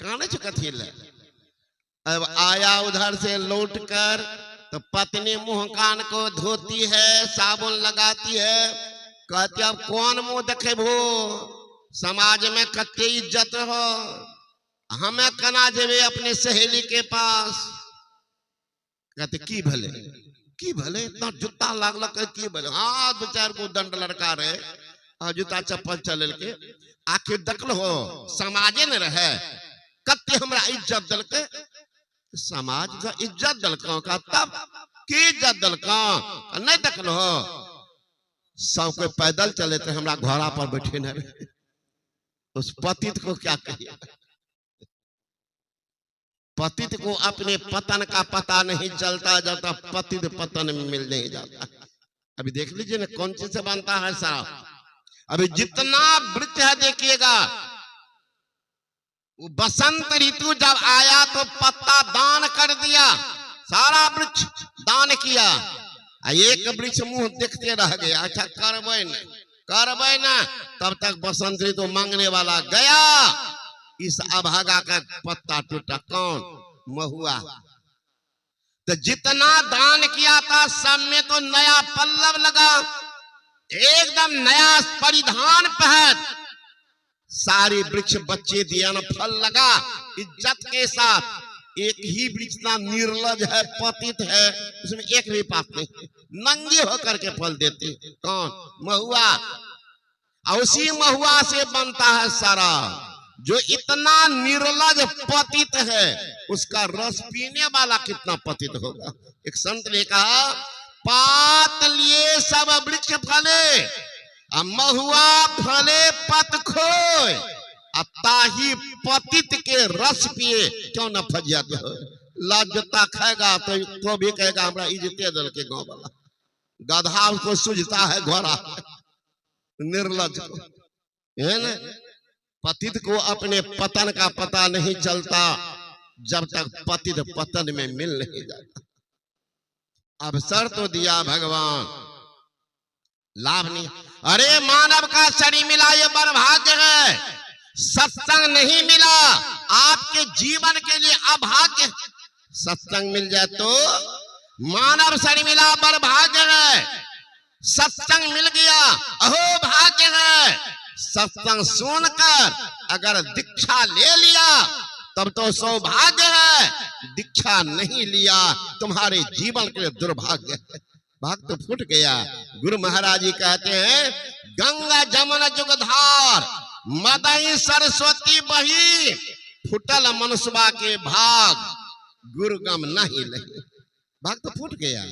काने कथी ले। अब आया उधर से लौट कर तो पत्नी मुंह कान को धोती है, साबुन लगाती है, कहती अब कौन मुंह देखे भो, समाज में कत्ते इज्जत हो, हमें कना जेबे अपने सहेली के पास। कहते की भले इतना जूता लागल की भले। हाँ दो चार को दंड लड़का रहे और जूता चप्पल चल के आखिर देखल हो समाजे न रहे कत्ते हमरा इज्जत दल के। समाज का इज्जत दलका का तब की इज्जत दलका नहीं देखल हो। सब कोई पैदल चले थे, हमरा घोड़ा पर बैठे न रहे। उस पतित को क्या कहिए, पतित को अपने पतन का पता नहीं चलता जब तक पतित पतन में मिल नहीं जाता। अभी देख लीजिए ना कौन चीज से बनता है सारा। अभी जितना वृक्ष है देखिएगा, बसंत ऋतु जब आया तो पत्ता दान कर दिया, सारा वृक्ष दान किया। एक वृक्ष मुंह देखते रह गया, अच्छा करबे ना तब तक बसंत ऋतु मांगने वाला गया, इस अभागा का पत्ता टूटा। कौन? महुआ। तो जितना दान किया था सब में तो नया पल्लव लगा, एकदम नया परिधान पहन सारे वृक्ष बच्चे दिया न फल लगा इज्जत के साथ। एक ही वृक्ष ना निर्लज है, पतित है, उसमें एक भी पाप नहीं, नंगे होकर के फल देते। कौन? महुआ। और उसी महुआ से बनता है सारा। जो इतना निर्लज पतित है उसका रस पीने वाला कितना पतित होगा। एक संत ने कहा पात लिए सब वृक्ष फले, महुआ फले पत खोय, ताही पतित के रस पिए क्यों न फजियत हो। लाजता खाएगा तो भी कहेगा हमरा इज्जते दल के गांव वाला। गधा उसको सूझता है घोड़ा, निर्लज को है ना। पतित को अपने पतन का पता नहीं चलता जब तक पतित पतन में मिल नहीं जाता। अवसर तो दिया भगवान, लाभ नहीं। अरे मानव का शरीर मिला ये बर्भाग्य है, सत्संग नहीं मिला आपके जीवन के लिए अभाग्य। सत्संग मिल जाए तो मानव शरीर मिला बर्भाग्य है, सत्संग मिल गया अहो भाग्य है। सत्संग सुनकर अगर दीक्षा ले लिया तब तो सौभाग्य है, दीक्षा नहीं लिया तुम्हारे जीवन के लिए दुर्भाग्य है। भाग तो फूट गया। गुरु महाराज जी कहते हैं गंगा जमुना जुगधार मदई सरस्वती बही, फुटल मनुष्यवा के भाग गुरुगम नहीं लही। भाग तो फूट गया।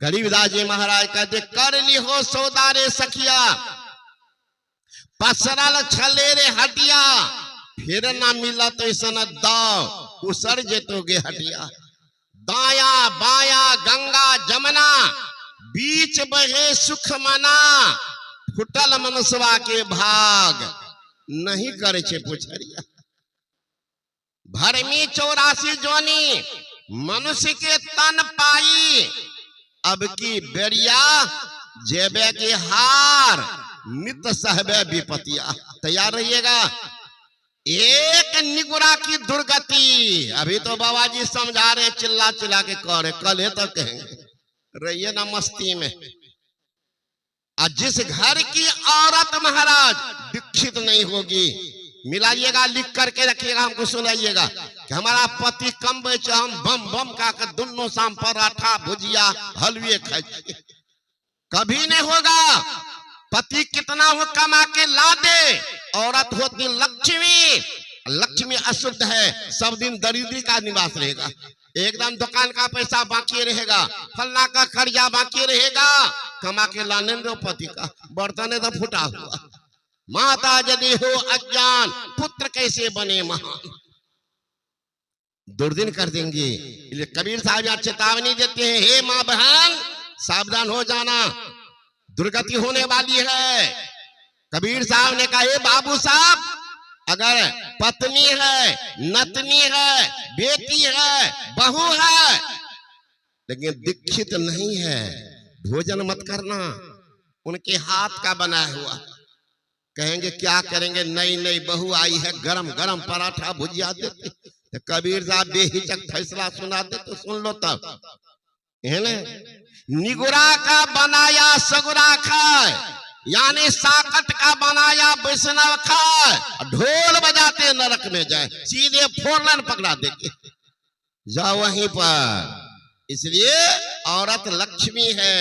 गरीबदास जी महाराज कहते कर ली हो सौदारे सखिया, पसरल छले रे हटिया, फिर ना मिला तो ऐसा दाव उसर जेतोगे हटिया। दाया बाया गंगा जमुना बीच बहे सुख मना, फुटल मनुष्यवा के भाग नहीं करे छे पुछरिया। भरमी 84 जोनी मनुष्य के तन पाई, अब की बेरिया जेबे के हार नित सहबे विपतिया। तैयार रहिएगा। एक निगुरा की दुर्गति। अभी तो बाबा जी समझा रहे, चिल्ला चिल्ला के कह रहे, कल है तो कहेंगे। रहिए ना मस्ती में। और जिस घर की औरत महाराज दीक्षित नहीं होगी, मिलाइएगा, लिख करके रखिएगा, हमको सुनाइएगा कि हमारा पति कम बेचे, हम बम बम का कर दोनों शाम पराठा भुजिया हलवे खाए। कभी नहीं होगा। पति कितना हो कमा के ला दे, औरत होती लक्ष्मी, लक्ष्मी अशुद्ध है, सब दिन दरिद्री का निवास रहेगा। एकदम दुकान का पैसा बाकी रहेगा, फलना का कर्जा बाकी रहेगा, कमा के लाने दो पति का, बर्तन तो फूटा हुआ। माता यदि हो अज्ञान, पुत्र कैसे बने महान। दुर्दिन कर देंगे। कबीर साहब यहाँ चेतावनी देते हैं, हे माँ बहन सावधान हो जाना, दुर्गति होने वाली है। कबीर साहब ने कहा, हे बाबू साहब, अगर पत्नी है, नतनी है, बेटी है, बहू है, लेकिन दीक्षित नहीं है, भोजन मत करना, उनके हाथ का बना हुआ। कहेंगे क्या करेंगे, नई नई बहू आई है, गरम गरम पराठा भुजिया देते। तो कबीर साहब बेहिचक फैसला सुनाते, तो सुन लो तब, है ना। निगुरा का बनाया सगुरा खाए, यानी साकट का बनाया वैष्णव खाए, ढोल बजाते नरक में जाए, सीधे फोरन पकड़ा देंगे, जाओ वहीं पर। इसलिए औरत लक्ष्मी है,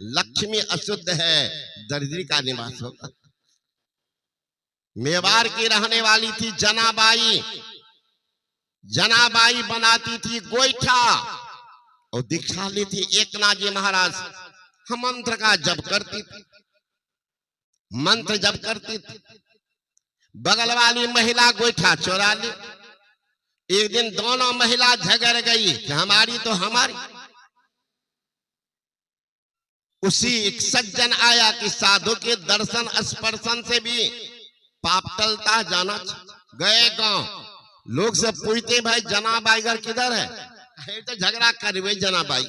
लक्ष्मी अशुद्ध है, दरिद्री का निवास होगा। मेवाड़ की रहने वाली थी जनाबाई, जनाबाई बनाती थी गोईठा और दीक्षा ली थी एकनाथ जी महाराज। हम मंत्र का जप करती थी, मंत्र जप करती थी। बगल वाली महिला गोईठा चुरा ली। एक दिन दोनों महिला झगड़ गई कि हमारी तो हमारी। उसी एक सज्जन आया कि साधु के दर्शन स्पर्शन से भी पाप टलता, जाना। गए गांव, लोग सब पूछते भाई जनाबाई घर किधर है, तो झगड़ा कर हुए जनाबाई।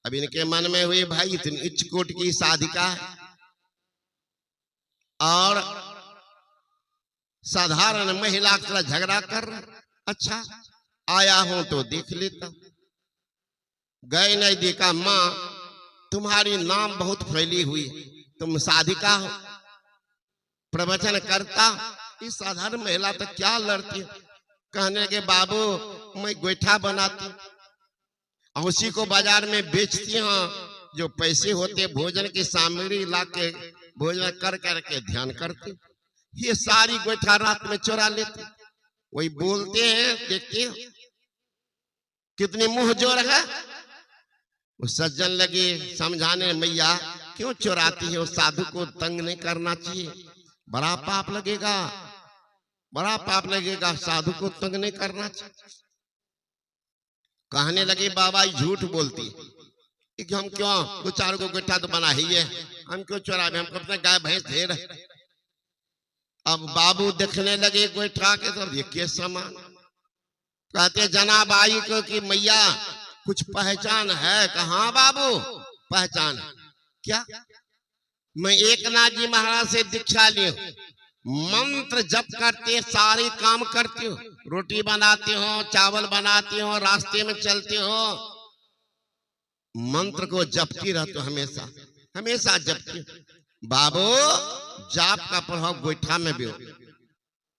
अब इनके मन में हुई भाई इतनी उच्च कोट की साधिका है और साधारण महिला के साथ झगड़ा कर रहा, अच्छा आया हूं तो देख लेता। गए नहीं, देखा माँ तुम्हारी नाम बहुत फैली हुई, तुम साधिका हो, प्रवचन करता। इस साधारण महिला तो क्या लड़ती है। कहने लगे बाबू मैं गोईठा बनाती और उसी को बाजार में बेचती हूँ, जो पैसे होते भोजन की सामग्री ला के भोजन कर करके ध्यान करते, ये सारी गोईठा रात में चुरा लेते। वही बोलते हैं, देखते हैं कितनी मुंह जोर है। वो सज्जन लगे समझाने, मैया क्यों चुराती है, उस साधु को तंग नहीं करना चाहिए, बड़ा पाप लगेगा, बड़ा पाप लगेगा, साधु को तंग नहीं करना चाहिए। कहने लगे बाबा झूठ बोलती कि हम क्यों, दो चार को गोईठा तो बना ही है, हम क्यों चुराए, हम अपने गाय भैंस ढेर है। अब बाबू देखने लगे गोईठा के तो देखिए सामान। कहते जनाबाई को कि मैया कुछ पहचान है? कहा बाबू पहचान क्या? मैं एकनाथ जी महाराज से दीक्षा ली हूं, मंत्र जप करते सारे काम करती हो, रोटी बनाती हो, चावल बनाती हो, रास्ते में चलती हो, मंत्र को जपती रहते हो, हमेशा हमेशा जपती हो। बाबू जाप का प्रभाव गोईठा में भी हो,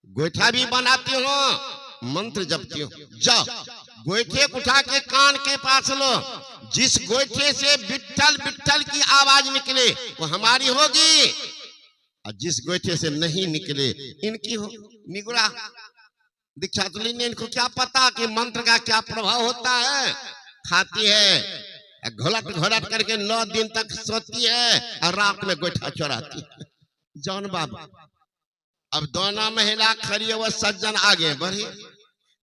गोईठा भी बनाती हो, मंत्र जपती हो। जाओ गोईठे उठा के कान के पास लो, जिस गोईठे से विट्ठल विट्ठल की आवाज निकले वो हमारी होगी, और जिस गोईठे से नहीं निकले इनकी हो। निगुरा दीक्षा तो लेने, इनको क्या पता कि मंत्र का क्या प्रभाव होता है। खाती है घोलट घोलट करके 9 दिन तक सोती है और रात में गोईठा चुराती है। जौन बाबू अब दोनों महिला खड़ी, वो सज्जन आगे बढ़े,